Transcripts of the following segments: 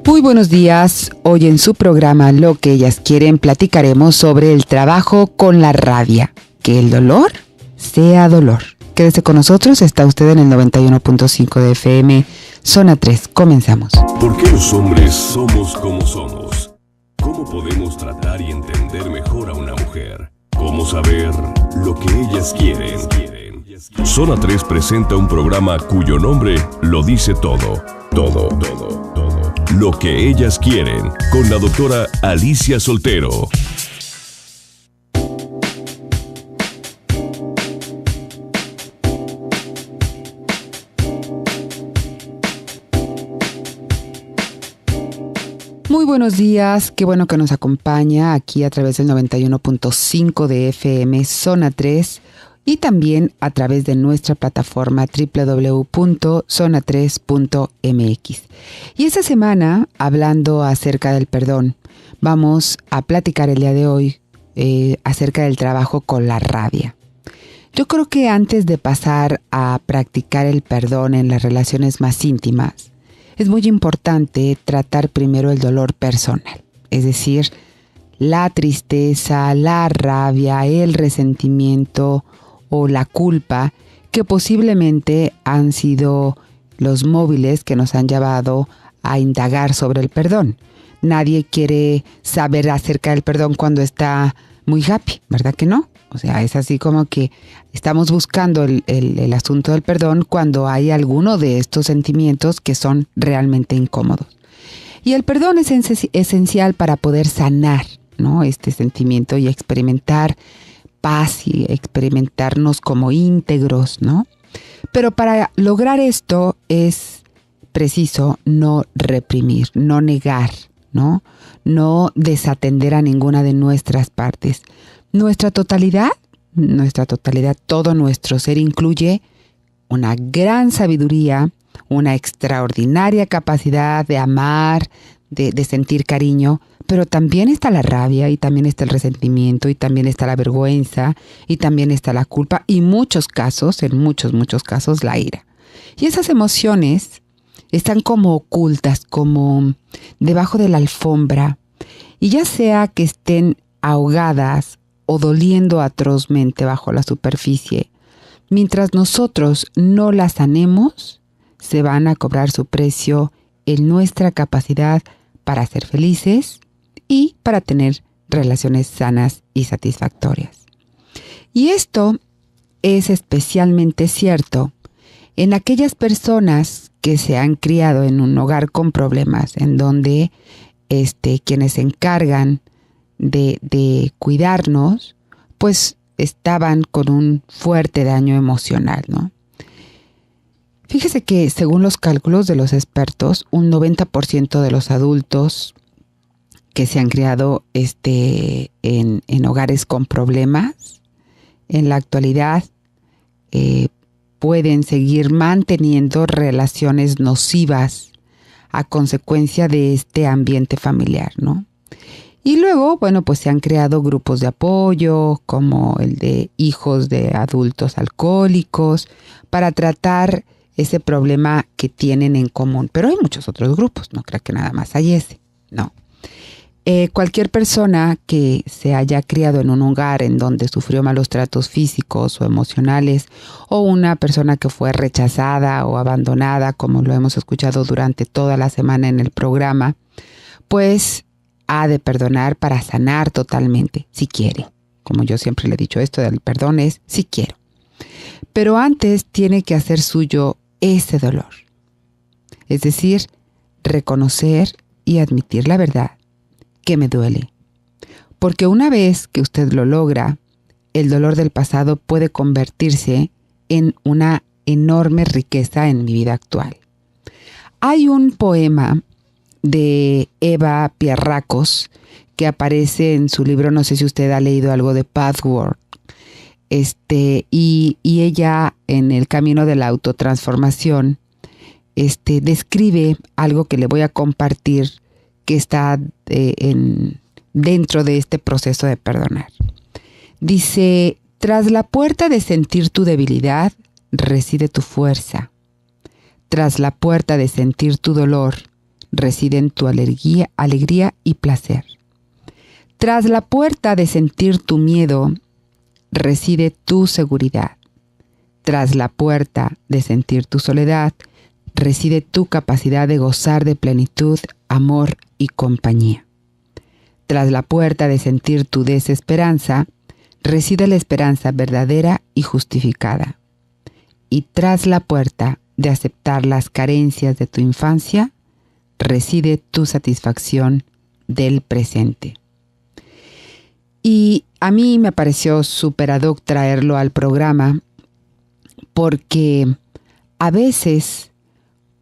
Muy buenos días. Hoy en su programa Lo que ellas quieren platicaremos sobre el trabajo con la rabia. Que el dolor sea dolor. Quédese con nosotros, está usted en el 91.5 de FM, Zona 3. Comenzamos. ¿Por qué los hombres somos como somos? ¿Cómo podemos tratar y entender mejor a una mujer? ¿Cómo saber lo que ellas quieren? Zona 3 presenta un programa cuyo nombre lo dice todo. Lo que ellas quieren, con la doctora Alicia Soltero. Muy buenos días, qué bueno que nos acompaña aquí a través del 91.5 de FM Zona 3 y también a través de nuestra plataforma www.zona3.mx. Y esta semana, hablando acerca del perdón, vamos a platicar el día de hoy acerca del trabajo con la rabia. Yo creo que antes de pasar a practicar el perdón en las relaciones más íntimas, es muy importante tratar primero el dolor personal, es decir, la tristeza, la rabia, el resentimiento o la culpa que posiblemente han sido los móviles que nos han llevado a indagar sobre el perdón. Nadie quiere saber acerca del perdón cuando está muy happy, ¿verdad que no? O sea, es así como que estamos buscando el asunto del perdón cuando hay alguno de estos sentimientos que son realmente incómodos. Y el perdón es esencial para poder sanar, ¿no?, este sentimiento y experimentar paz y experimentarnos como íntegros, ¿no? Pero para lograr esto es preciso no reprimir, no negar, ¿no? No desatender a ninguna de nuestras partes. Nuestra totalidad, todo nuestro ser incluye una gran sabiduría, una extraordinaria capacidad de amar, de sentir cariño, pero también está la rabia y también está el resentimiento y también está la vergüenza y también está la culpa y en muchos casos, la ira. Y esas emociones están como ocultas, como debajo de la alfombra, y ya sea que estén ahogadas o doliendo atrozmente bajo la superficie, mientras nosotros no las sanemos, se van a cobrar su precio en nuestra capacidad para ser felices y para tener relaciones sanas y satisfactorias. Y esto es especialmente cierto en aquellas personas que se han criado en un hogar con problemas, en donde quienes se encargan de cuidarnos, pues estaban con un fuerte daño emocional, ¿no? Fíjese que según los cálculos de los expertos, un 90% de los adultos que se han criado en hogares con problemas, en la actualidad pueden seguir manteniendo relaciones nocivas a consecuencia de este ambiente familiar, ¿no? Y luego, bueno, pues se han creado grupos de apoyo, como el de hijos de adultos alcohólicos, para tratar ese problema que tienen en común. Pero hay muchos otros grupos, no creo que nada más hay ese, no. Cualquier persona que se haya criado en un hogar en donde sufrió malos tratos físicos o emocionales, o una persona que fue rechazada o abandonada, como lo hemos escuchado durante toda la semana en el programa, pues ha de perdonar para sanar totalmente, si quiere. Como yo siempre le he dicho, esto del perdón es si quiero. Pero antes tiene que hacer suyo ese dolor. Es decir, reconocer y admitir la verdad, que me duele. Porque una vez que usted lo logra, el dolor del pasado puede convertirse en una enorme riqueza en mi vida actual. Hay un poema de Eva Pierracos que aparece en su libro, no sé si usted ha leído algo de Pathwork, y ella en el camino de la autotransformación describe algo que le voy a compartir que está dentro de este proceso de perdonar. Dice: tras la puerta de sentir tu debilidad reside tu fuerza. Tras la puerta de sentir tu dolor residen tu alegría y placer. Tras la puerta de sentir tu miedo, reside tu seguridad. Tras la puerta de sentir tu soledad, reside tu capacidad de gozar de plenitud, amor y compañía. Tras la puerta de sentir tu desesperanza, reside la esperanza verdadera y justificada. Y tras la puerta de aceptar las carencias de tu infancia, reside tu satisfacción del presente. Y a mí me pareció súper ad hoc traerlo al programa porque a veces,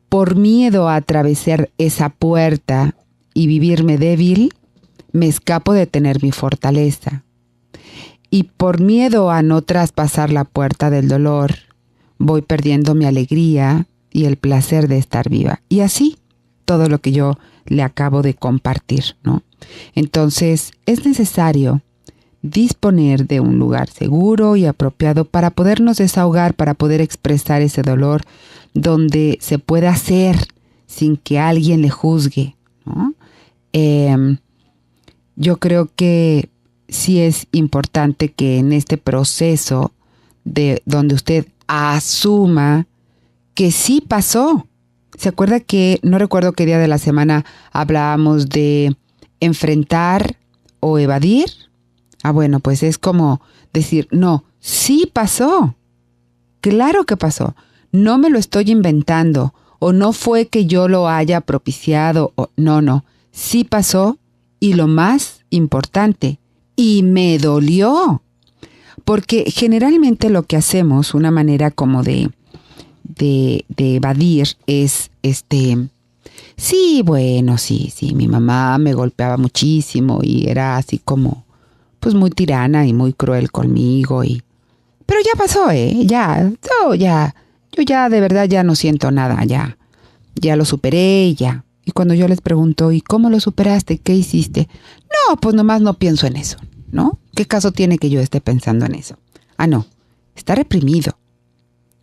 por miedo a atravesar esa puerta y vivirme débil, me escapo de tener mi fortaleza. Y por miedo a no traspasar la puerta del dolor, voy perdiendo mi alegría y el placer de estar viva. Y así, todo lo que yo le acabo de compartir, ¿no? Entonces, es necesario disponer de un lugar seguro y apropiado para podernos desahogar, para poder expresar ese dolor, donde se pueda hacer sin que alguien le juzgue, ¿no? Yo creo que sí es importante que en este proceso de donde usted asuma que sí pasó. ¿Se acuerda que, no recuerdo qué día de la semana hablábamos de enfrentar o evadir? Bueno, pues es como decir, no, sí pasó. Claro que pasó. No me lo estoy inventando, o no fue que yo lo haya propiciado, no, sí pasó, y lo más importante, y me dolió. Porque generalmente lo que hacemos, una manera como de evadir es, sí, bueno, sí, mi mamá me golpeaba muchísimo y era así como, pues muy tirana y muy cruel conmigo, pero ya pasó, yo ya de verdad ya no siento nada, ya lo superé, ya. Y cuando yo les pregunto, ¿y cómo lo superaste? ¿Qué hiciste? No, pues nomás no pienso en eso, ¿no? ¿Qué caso tiene que yo esté pensando en eso? No, está reprimido,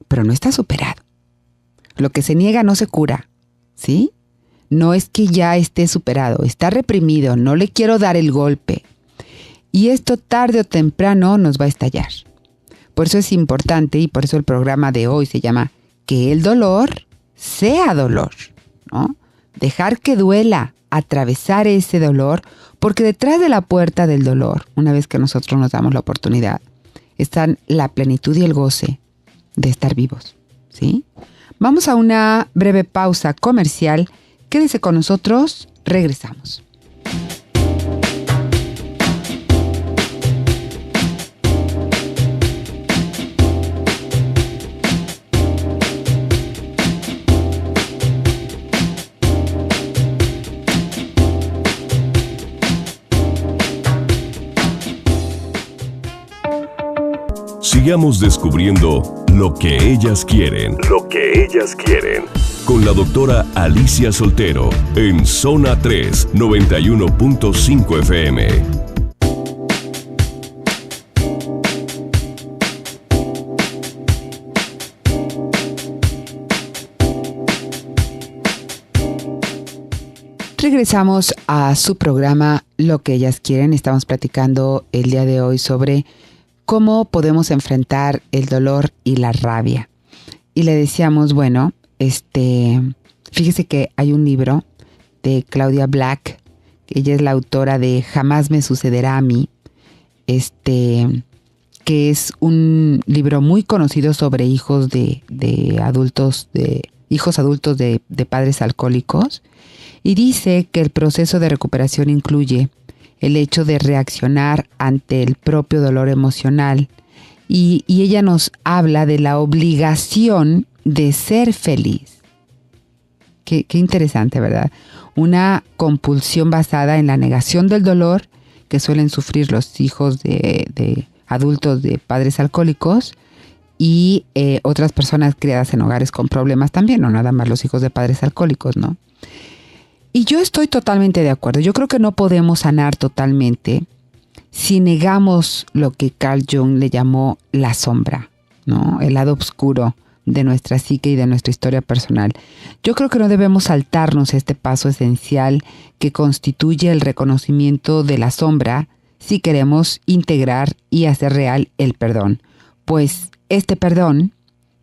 pero no está superado. Lo que se niega no se cura, ¿sí? No es que ya esté superado, está reprimido, no le quiero dar el golpe. Y esto tarde o temprano nos va a estallar. Por eso es importante, y por eso el programa de hoy se llama Que el dolor sea dolor, ¿no? Dejar que duela, atravesar ese dolor, porque detrás de la puerta del dolor, una vez que nosotros nos damos la oportunidad, están la plenitud y el goce de estar vivos, ¿sí? Vamos a una breve pausa comercial. Quédese con nosotros, regresamos. Sigamos descubriendo lo que ellas quieren. Lo que ellas quieren. Con la doctora Alicia Soltero en Zona 3, 91.5 FM. Regresamos a su programa Lo que ellas quieren. Estamos platicando el día de hoy sobre cómo podemos enfrentar el dolor y la rabia. Y le decíamos, bueno, fíjese que hay un libro de Claudia Black, que ella es la autora de Jamás me sucederá a mí, que es un libro muy conocido sobre hijos adultos de padres alcohólicos, y dice que el proceso de recuperación incluye el hecho de reaccionar ante el propio dolor emocional. Y ella nos habla de la obligación de ser feliz. Qué interesante, ¿verdad? Una compulsión basada en la negación del dolor que suelen sufrir los hijos de adultos de padres alcohólicos y otras personas criadas en hogares con problemas también, no nada más los hijos de padres alcohólicos, ¿no? Y yo estoy totalmente de acuerdo. Yo creo que no podemos sanar totalmente si negamos lo que Carl Jung le llamó la sombra, ¿no? El lado oscuro de nuestra psique y de nuestra historia personal. Yo creo que no debemos saltarnos este paso esencial que constituye el reconocimiento de la sombra si queremos integrar y hacer real el perdón. Pues este perdón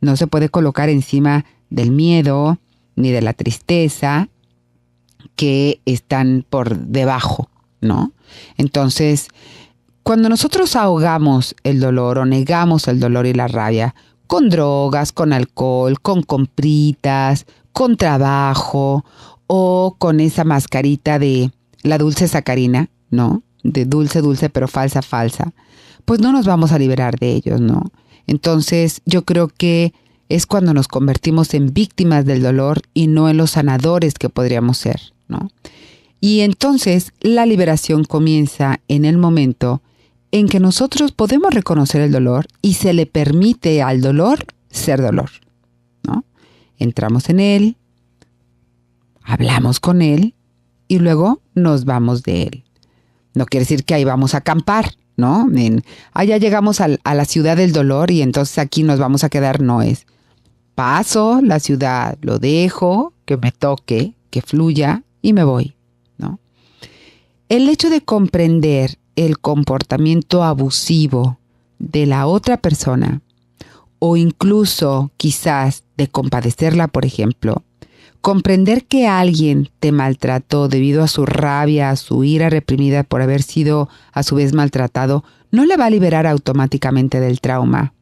no se puede colocar encima del miedo ni de la tristeza que están por debajo, ¿no? Entonces, cuando nosotros ahogamos el dolor o negamos el dolor y la rabia con drogas, con alcohol, con compritas, con trabajo o con esa mascarita de la dulce sacarina, ¿no? De dulce, dulce, pero falsa, falsa, pues no nos vamos a liberar de ellos, ¿no? Entonces, yo creo que es cuando nos convertimos en víctimas del dolor y no en los sanadores que podríamos ser, ¿no? Y entonces la liberación comienza en el momento en que nosotros podemos reconocer el dolor y se le permite al dolor ser dolor, ¿no? Entramos en él, hablamos con él y luego nos vamos de él. No quiere decir que ahí vamos a acampar, ¿no? Ya llegamos a la ciudad del dolor y entonces aquí nos vamos a quedar. No, es paso la ciudad, lo dejo, que me toque, que fluya y me voy, ¿no? El hecho de comprender el comportamiento abusivo de la otra persona o incluso quizás de compadecerla, por ejemplo, comprender que alguien te maltrató debido a su rabia, a su ira reprimida por haber sido a su vez maltratado, no le va a liberar automáticamente del trauma.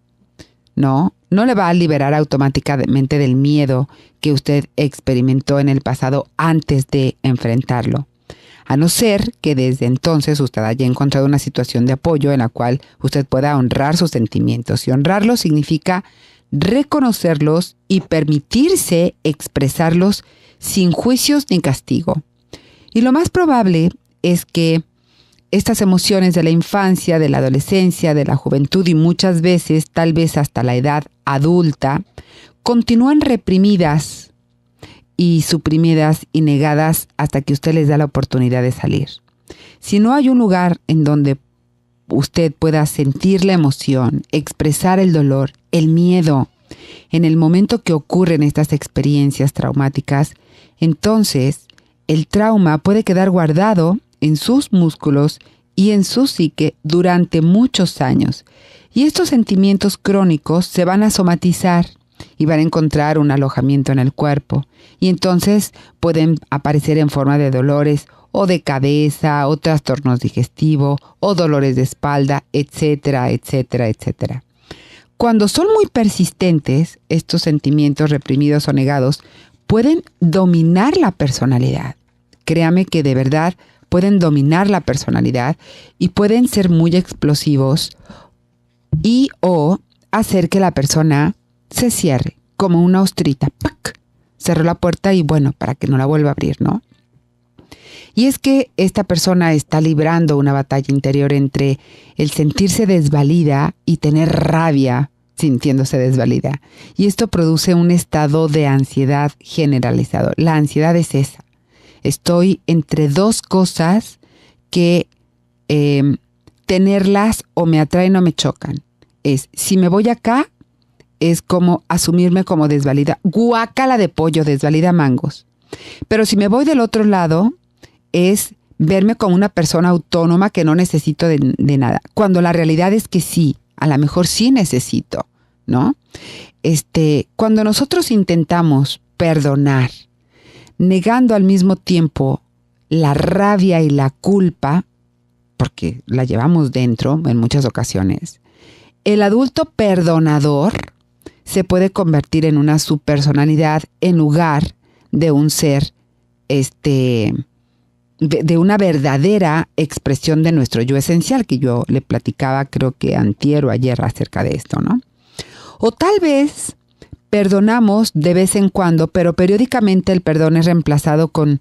No le va a liberar automáticamente del miedo que usted experimentó en el pasado antes de enfrentarlo. A no ser que desde entonces usted haya encontrado una situación de apoyo en la cual usted pueda honrar sus sentimientos. Y honrarlos significa reconocerlos y permitirse expresarlos sin juicios ni castigo. Y lo más probable es que estas emociones de la infancia, de la adolescencia, de la juventud y muchas veces, tal vez hasta la edad adulta, continúan reprimidas y suprimidas y negadas hasta que usted les da la oportunidad de salir. Si no hay un lugar en donde usted pueda sentir la emoción, expresar el dolor, el miedo, en el momento que ocurren estas experiencias traumáticas, entonces el trauma puede quedar guardado en sus músculos y en su psique durante muchos años. Y estos sentimientos crónicos se van a somatizar y van a encontrar un alojamiento en el cuerpo. Y entonces pueden aparecer en forma de dolores o de cabeza, o trastornos digestivos, o dolores de espalda, etcétera, etcétera, etcétera. Cuando son muy persistentes, estos sentimientos reprimidos o negados pueden dominar la personalidad. Créame que de verdad pueden dominar la personalidad y pueden ser muy explosivos y o hacer que la persona se cierre como una ostrita. ¡Pac! Cerró la puerta y bueno, para que no la vuelva a abrir, ¿no? Y es que esta persona está librando una batalla interior entre el sentirse desvalida y tener rabia sintiéndose desvalida. Y esto produce un estado de ansiedad generalizado. La ansiedad es esa. Estoy entre dos cosas que tenerlas o me atraen o me chocan. Es, si me voy acá, es como asumirme como desvalida. Guácala de pollo, desvalida mangos. Pero si me voy del otro lado, es verme como una persona autónoma que no necesito de nada. Cuando la realidad es que sí, a lo mejor sí necesito, ¿no? Cuando nosotros intentamos perdonar, negando al mismo tiempo la rabia y la culpa, porque la llevamos dentro en muchas ocasiones, el adulto perdonador se puede convertir en una subpersonalidad en lugar de un ser, de una verdadera expresión de nuestro yo esencial, que yo le platicaba creo que antier o ayer acerca de esto, ¿no? O tal vez perdonamos de vez en cuando, pero periódicamente el perdón es reemplazado con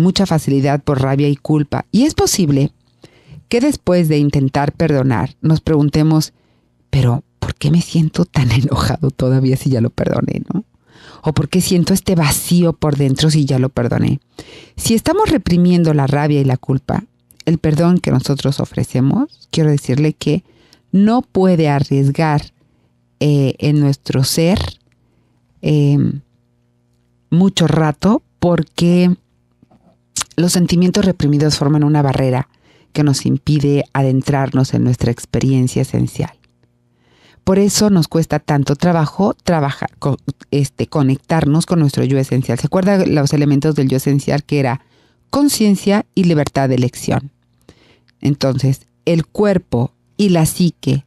mucha facilidad por rabia y culpa. Y es posible que después de intentar perdonar nos preguntemos, pero ¿por qué me siento tan enojado todavía si ya lo perdoné, no? ¿O por qué siento este vacío por dentro si ya lo perdoné? Si estamos reprimiendo la rabia y la culpa, el perdón que nosotros ofrecemos, quiero decirle que no puede arriesgar en nuestro ser mucho rato porque los sentimientos reprimidos forman una barrera que nos impide adentrarnos en nuestra experiencia esencial. Por eso nos cuesta tanto trabajo conectarnos con nuestro yo esencial. ¿Se acuerdan los elementos del yo esencial que era conciencia y libertad de elección? Entonces, el cuerpo y la psique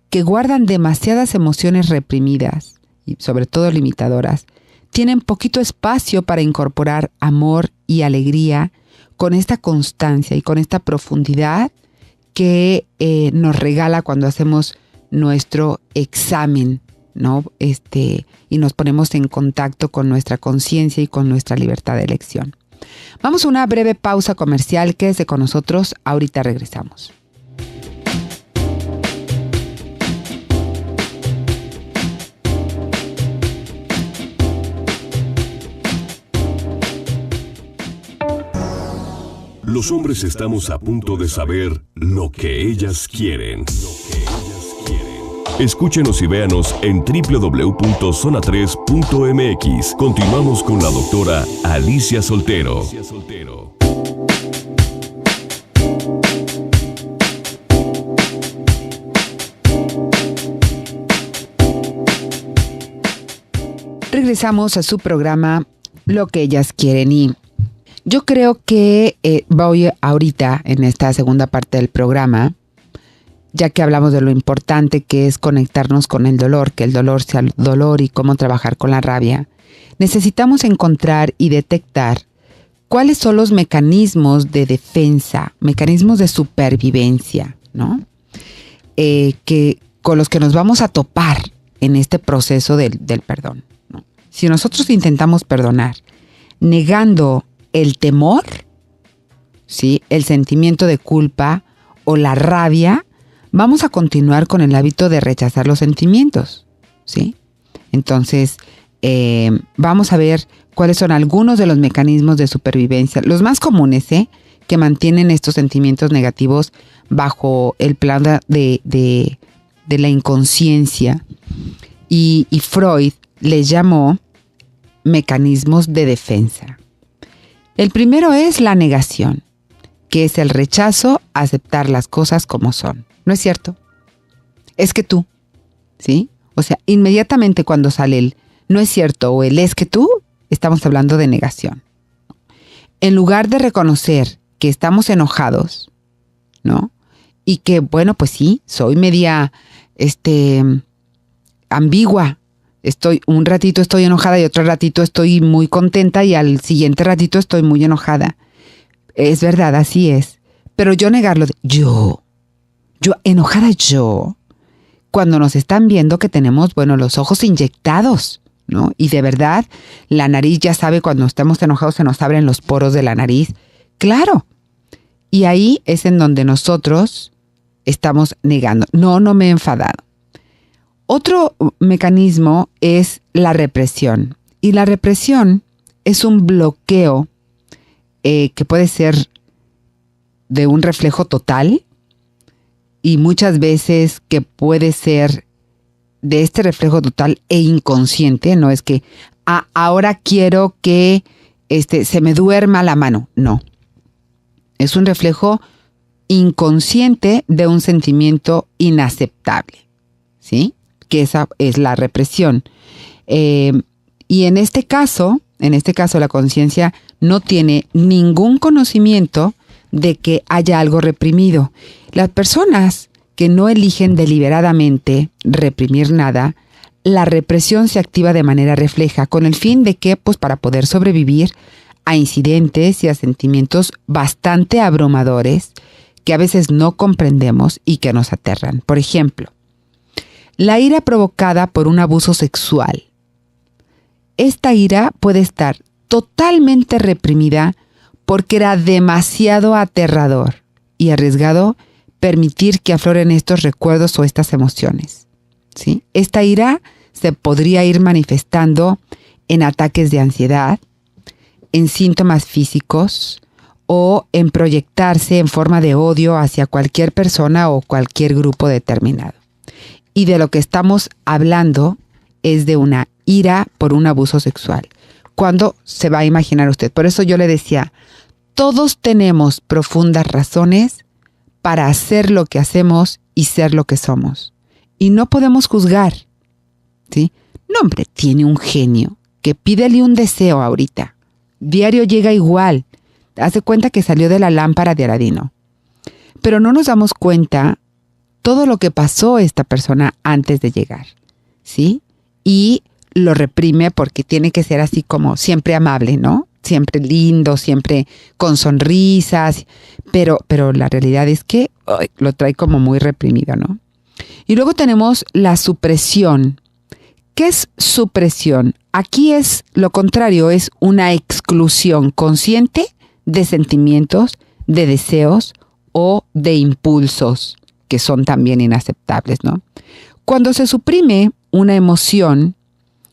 que guardan demasiadas emociones reprimidas y sobre todo limitadoras, tienen poquito espacio para incorporar amor y alegría con esta constancia y con esta profundidad que nos regala cuando hacemos nuestro examen, ¿no? Y nos ponemos en contacto con nuestra conciencia y con nuestra libertad de elección. Vamos a una breve pausa comercial. Quédese con nosotros. Ahorita regresamos. Los hombres estamos a punto de saber lo que ellas quieren. Escúchenos y véanos en www.zona3.mx. Continuamos con la doctora Alicia Soltero. Regresamos a su programa Lo que ellas quieren y yo creo que voy ahorita en esta segunda parte del programa, ya que hablamos de lo importante que es conectarnos con el dolor, que el dolor sea el dolor y cómo trabajar con la rabia, necesitamos encontrar y detectar cuáles son los mecanismos de defensa, mecanismos de supervivencia, ¿no? Con los que nos vamos a topar en este proceso del perdón, ¿no? Si nosotros intentamos perdonar negando el temor, ¿sí?, el sentimiento de culpa o la rabia, vamos a continuar con el hábito de rechazar los sentimientos, ¿sí? Entonces, vamos a ver cuáles son algunos de los mecanismos de supervivencia, los más comunes, que mantienen estos sentimientos negativos bajo el plano de la inconsciencia. Y Freud les llamó mecanismos de defensa. El primero es la negación, que es el rechazo a aceptar las cosas como son. ¿No es cierto? Es que tú, ¿sí? O sea, inmediatamente cuando sale el no es cierto o el es que tú, estamos hablando de negación. En lugar de reconocer que estamos enojados, ¿no? Y que, bueno, pues sí, soy media, ambigua. Un ratito estoy enojada y otro ratito estoy muy contenta y al siguiente ratito estoy muy enojada. Es verdad, así es. Pero yo negarlo, yo enojada yo, cuando nos están viendo que tenemos, bueno, los ojos inyectados, ¿no? Y de verdad, la nariz ya sabe cuando estamos enojados se nos abren los poros de la nariz. Claro. Y ahí es en donde nosotros estamos negando. No me he enfadado. Otro mecanismo es la represión. Y la represión es un bloqueo que puede ser de un reflejo total y muchas veces que puede ser de este reflejo total e inconsciente. No es que ahora quiero que se me duerma la mano. No. Es un reflejo inconsciente de un sentimiento inaceptable, ¿sí? Que esa es la represión. Y en este caso la conciencia no tiene ningún conocimiento de que haya algo reprimido. Las personas que no eligen deliberadamente reprimir nada, la represión se activa de manera refleja, con el fin de que, pues, para poder sobrevivir a incidentes y a sentimientos bastante abrumadores que a veces no comprendemos y que nos aterran. Por ejemplo, la ira provocada por un abuso sexual. Esta ira puede estar totalmente reprimida porque era demasiado aterrador y arriesgado permitir que afloren estos recuerdos o estas emociones, ¿sí? Esta ira se podría ir manifestando en ataques de ansiedad, en síntomas físicos o en proyectarse en forma de odio hacia cualquier persona o cualquier grupo determinado. Y de lo que estamos hablando es de una ira por un abuso sexual. ¿Cuándo se va a imaginar usted? Por eso yo le decía, todos tenemos profundas razones para hacer lo que hacemos y ser lo que somos. Y no podemos juzgar, ¿sí? No, hombre, tiene un genio que pídele un deseo ahorita. Diario llega igual. Hace cuenta que salió de la lámpara de Aladino. Pero no nos damos cuenta todo lo que pasó esta persona antes de llegar, ¿sí? Y lo reprime porque tiene que ser así como siempre amable, ¿no? Siempre lindo, siempre con sonrisas, pero la realidad es que lo trae como muy reprimido, ¿no? Y luego tenemos la supresión. ¿Qué es supresión? Aquí es lo contrario, es una exclusión consciente de sentimientos, de deseos o de impulsos que son también inaceptables, ¿no? Cuando se suprime una emoción,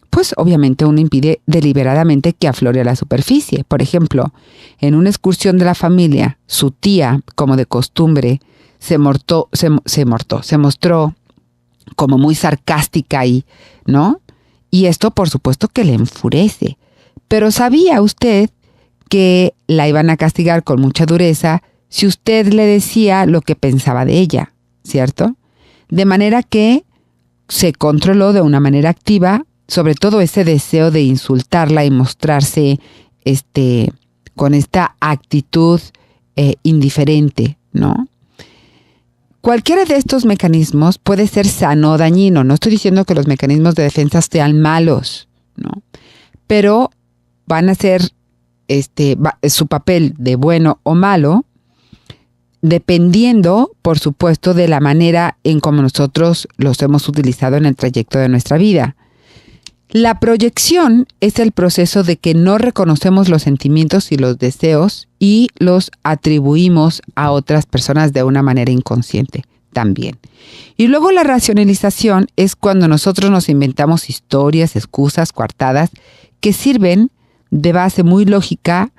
pues obviamente uno impide deliberadamente que aflore a la superficie. Por ejemplo, en una excursión de la familia, su tía, como de costumbre, se mostró como muy sarcástica ahí, ¿no? Y esto, por supuesto, que le enfurece. Pero ¿sabía usted que la iban a castigar con mucha dureza si usted le decía lo que pensaba de ella, ¿cierto? De manera que se controló de una manera activa, sobre todo ese deseo de insultarla y mostrarse con esta actitud indiferente, ¿no? Cualquiera de estos mecanismos puede ser sano o dañino. No estoy diciendo que los mecanismos de defensa sean malos, ¿no? Pero van a ser su papel de bueno o malo, dependiendo, por supuesto, de la manera en cómo nosotros los hemos utilizado en el trayecto de nuestra vida. La proyección es el proceso de que no reconocemos los sentimientos y los deseos y los atribuimos a otras personas de una manera inconsciente también. Y luego la racionalización es cuando nosotros nos inventamos historias, excusas, coartadas que sirven de base muy lógica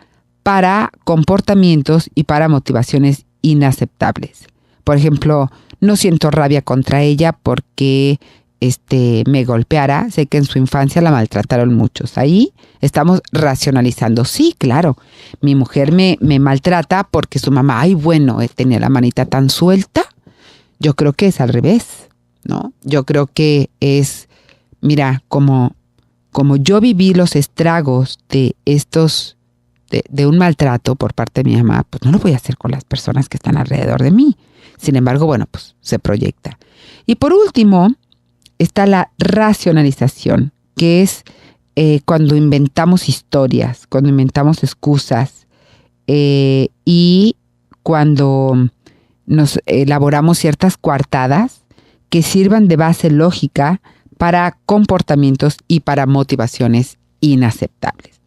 para comportamientos y para motivaciones inaceptables. Por ejemplo, no siento rabia contra ella porque me golpeara. Sé que en su infancia la maltrataron muchos. Ahí estamos racionalizando. Sí, claro, mi mujer me maltrata porque su mamá, tenía la manita tan suelta. Yo creo que es al revés, ¿no? Yo creo que es, mira, como yo viví los estragos de de un maltrato por parte de mi mamá, pues no lo voy a hacer con las personas que están alrededor de mí. Sin embargo, pues se proyecta. Y por último, está la racionalización, que es cuando inventamos historias, cuando inventamos excusas y cuando nos elaboramos ciertas coartadas que sirvan de base lógica para comportamientos y para motivaciones inaceptables.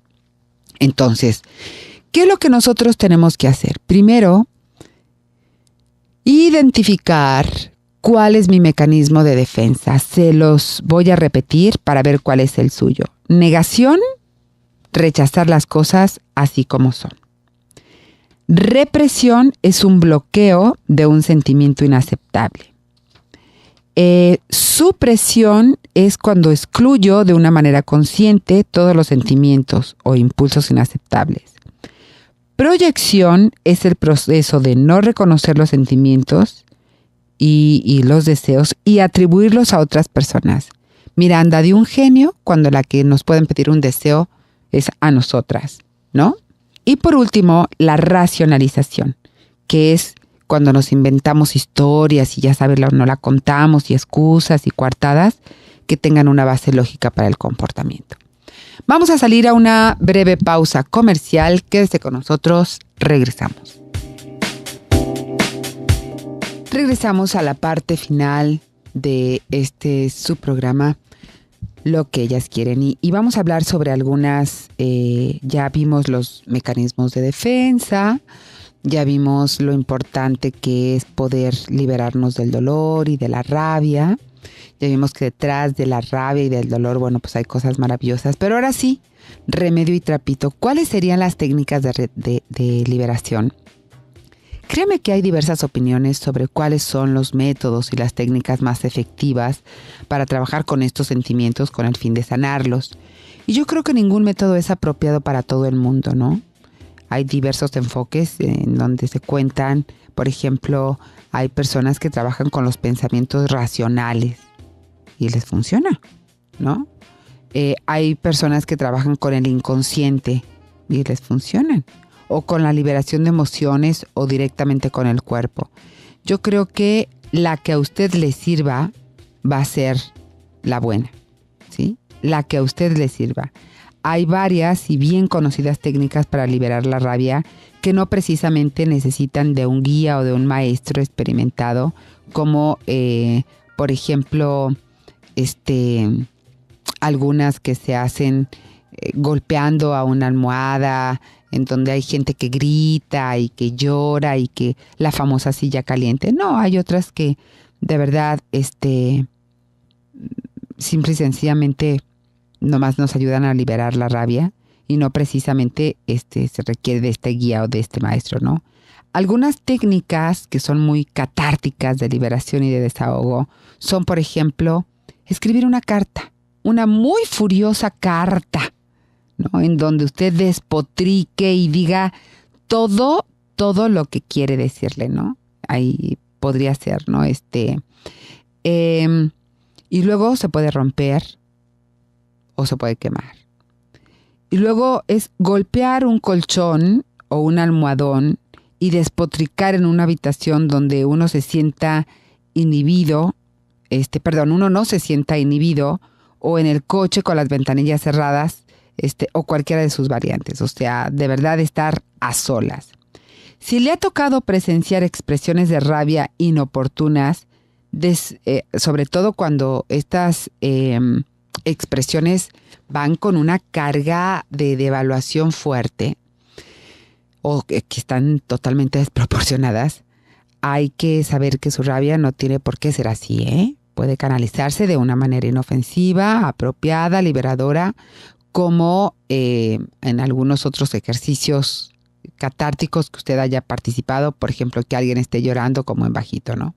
Entonces, ¿qué es lo que nosotros tenemos que hacer? Primero, identificar cuál es mi mecanismo de defensa. Se los voy a repetir para ver cuál es el suyo. Negación, rechazar las cosas así como son. Represión es un bloqueo de un sentimiento inaceptable. Supresión es cuando excluyo de una manera consciente todos los sentimientos o impulsos inaceptables. Proyección es el proceso de no reconocer los sentimientos y los deseos y atribuirlos a otras personas. Mira, anda de un genio cuando la que nos pueden pedir un deseo es a nosotras, ¿no? Y por último, la racionalización, que es cuando nos inventamos historias y ya sabes, no la contamos y excusas y coartadas que tengan una base lógica para el comportamiento. Vamos a salir a una breve pausa comercial. Quédese con nosotros, regresamos. Regresamos a la parte final de su programa, Lo que ellas quieren. Y vamos a hablar sobre algunas, ya vimos los mecanismos de defensa, ya vimos lo importante que es poder liberarnos del dolor y de la rabia. Ya vimos que detrás de la rabia y del dolor, pues hay cosas maravillosas. Pero ahora sí, remedio y trapito. ¿Cuáles serían las técnicas de liberación? créeme que hay diversas opiniones sobre cuáles son los métodos y las técnicas más efectivas para trabajar con estos sentimientos con el fin de sanarlos. Y yo creo que ningún método es apropiado para todo el mundo, ¿no? Hay diversos enfoques en donde se cuentan, por ejemplo, hay personas que trabajan con los pensamientos racionales y les funciona, ¿no? Hay personas que trabajan con el inconsciente y les funcionan, o con la liberación de emociones o directamente con el cuerpo. Yo creo que la que a usted le sirva va a ser la buena, ¿sí? La que a usted le sirva. Hay varias y bien conocidas técnicas para liberar la rabia que no precisamente necesitan de un guía o de un maestro experimentado, como por ejemplo algunas que se hacen golpeando a una almohada, en donde hay gente que grita y que llora y que la famosa silla caliente. No, hay otras que de verdad simple y sencillamente nomás nos ayudan a liberar la rabia y no precisamente se requiere de este guía o de este maestro, ¿no? Algunas técnicas que son muy catárticas de liberación y de desahogo son, por ejemplo, escribir una carta, una muy furiosa carta, ¿no? En donde usted despotrique y diga todo lo que quiere decirle, ¿no? Ahí podría ser, ¿no? Y luego se puede romper o se puede quemar. Y luego es golpear un colchón o un almohadón y despotricar en una habitación donde uno se sienta inhibido, uno no se sienta inhibido, o en el coche con las ventanillas cerradas, o cualquiera de sus variantes. O sea, de verdad estar a solas. Si le ha tocado presenciar expresiones de rabia inoportunas, sobre todo cuando estas expresiones van con una carga de devaluación fuerte o que están totalmente desproporcionadas, hay que saber que su rabia no tiene por qué ser así, ¿eh? Puede canalizarse de una manera inofensiva, apropiada, liberadora, como en algunos otros ejercicios catárticos que usted haya participado, por ejemplo, que alguien esté llorando como en bajito, ¿no?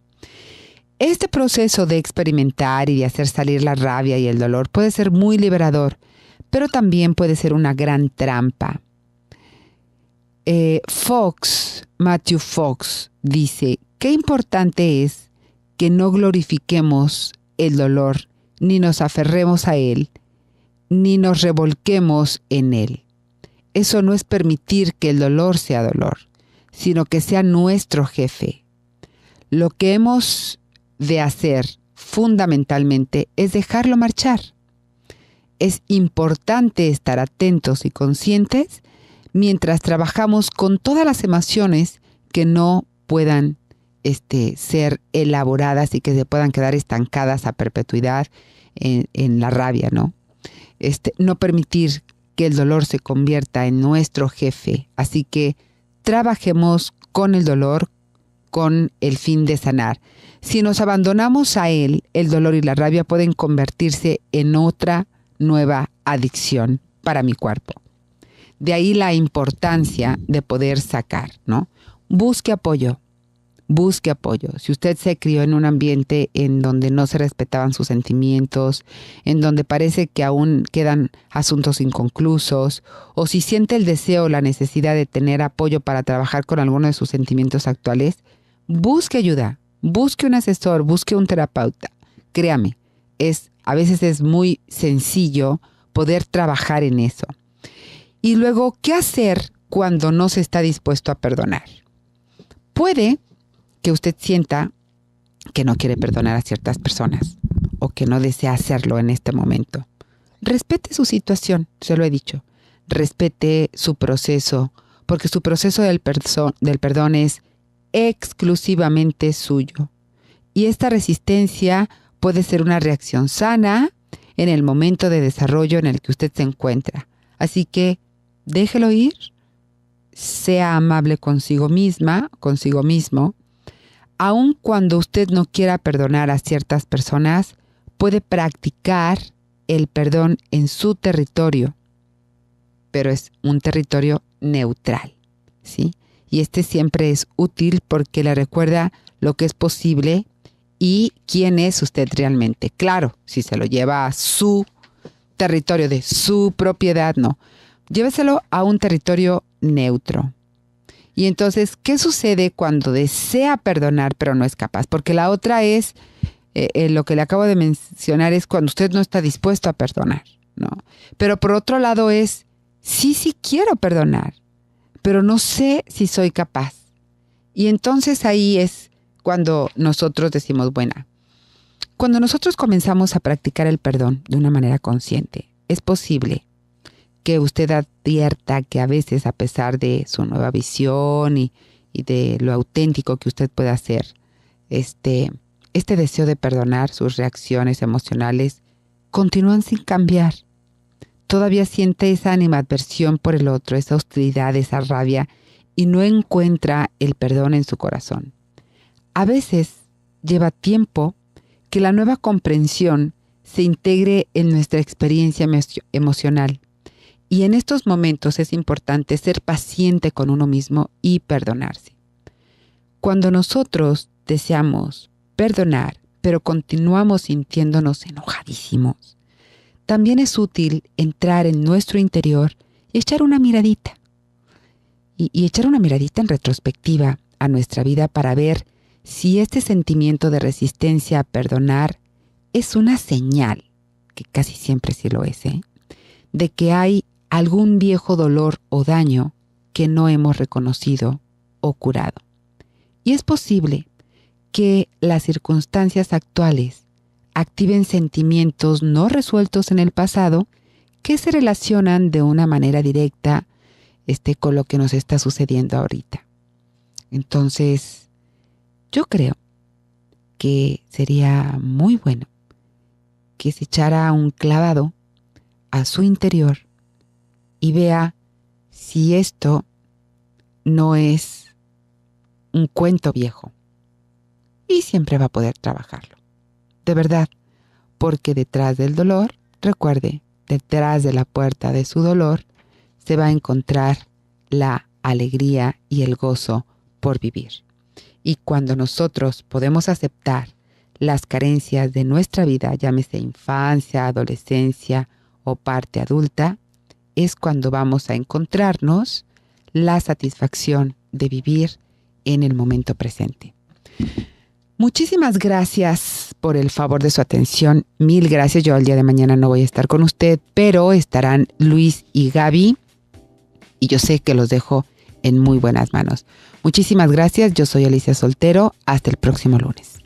Este proceso de experimentar y de hacer salir la rabia y el dolor puede ser muy liberador, pero también puede ser una gran trampa. Matthew Fox dice, qué importante es que no glorifiquemos el dolor, ni nos aferremos a él, ni nos revolquemos en él. Eso no es permitir que el dolor sea dolor, sino que sea nuestro jefe. Lo que hemos de hacer fundamentalmente es dejarlo marchar. Es importante estar atentos y conscientes mientras trabajamos con todas las emociones que no puedan ser elaboradas y que se puedan quedar estancadas a perpetuidad en la rabia, ¿no? No permitir que el dolor se convierta en nuestro jefe. Así que trabajemos con el dolor con el fin de sanar. Si nos abandonamos a él, el dolor y la rabia pueden convertirse en otra nueva adicción para mi cuerpo. De ahí la importancia de poder sacar, ¿no? Busque apoyo. Busque apoyo. Si usted se crió en un ambiente en donde no se respetaban sus sentimientos, en donde parece que aún quedan asuntos inconclusos, o si siente el deseo o la necesidad de tener apoyo para trabajar con alguno de sus sentimientos actuales, busque ayuda, busque un asesor, busque un terapeuta. Créame, a veces es muy sencillo poder trabajar en eso. Y luego, ¿qué hacer cuando no se está dispuesto a perdonar? Puede que usted sienta que no quiere perdonar a ciertas personas o que no desea hacerlo en este momento. Respete su situación, se lo he dicho. Respete su proceso, porque su proceso del perdón es exclusivamente suyo. Y esta resistencia puede ser una reacción sana en el momento de desarrollo en el que usted se encuentra. Así que déjelo ir, sea amable consigo misma, consigo mismo. Aun cuando usted no quiera perdonar a ciertas personas, puede practicar el perdón en su territorio, pero es un territorio neutral, ¿sí? y este siempre es útil porque le recuerda lo que es posible y quién es usted realmente. Claro, si se lo lleva a su territorio de su propiedad, no. Lléveselo a un territorio neutro. Y entonces, ¿qué sucede cuando desea perdonar pero no es capaz? Porque la otra es, lo que le acabo de mencionar es cuando usted no está dispuesto a perdonar, ¿no? Pero por otro lado es, sí quiero perdonar, pero no sé si soy capaz. Y entonces ahí es cuando nosotros decimos, bueno, cuando nosotros comenzamos a practicar el perdón de una manera consciente, es posible que usted advierta que a veces, a pesar de su nueva visión y de lo auténtico que usted puede hacer, este deseo de perdonar, sus reacciones emocionales, continúan sin cambiar. Todavía siente esa animadversión por el otro, esa hostilidad, esa rabia, y no encuentra el perdón en su corazón. A veces lleva tiempo que la nueva comprensión se integre en nuestra experiencia emocional. Y en estos momentos es importante ser paciente con uno mismo y perdonarse. Cuando nosotros deseamos perdonar, pero continuamos sintiéndonos enojadísimos, también es útil entrar en nuestro interior y echar una miradita. Y echar una miradita en retrospectiva a nuestra vida para ver si este sentimiento de resistencia a perdonar es una señal, que casi siempre sí lo es, de que hay algún viejo dolor o daño que no hemos reconocido o curado. Y es posible que las circunstancias actuales activen sentimientos no resueltos en el pasado que se relacionan de una manera directa con lo que nos está sucediendo ahorita. Entonces, yo creo que sería muy bueno que se echara un clavado a su interior y vea si esto no es un cuento viejo. Y siempre va a poder trabajarlo. De verdad, porque detrás del dolor, recuerde, detrás de la puerta de su dolor, se va a encontrar la alegría y el gozo por vivir. Y cuando nosotros podemos aceptar las carencias de nuestra vida, llámese infancia, adolescencia o parte adulta, es cuando vamos a encontrarnos la satisfacción de vivir en el momento presente. Muchísimas gracias por el favor de su atención. Mil gracias. Yo el día de mañana no voy a estar con usted, pero estarán Luis y Gaby. Y yo sé que los dejo en muy buenas manos. Muchísimas gracias. Yo soy Alicia Soltero. Hasta el próximo lunes.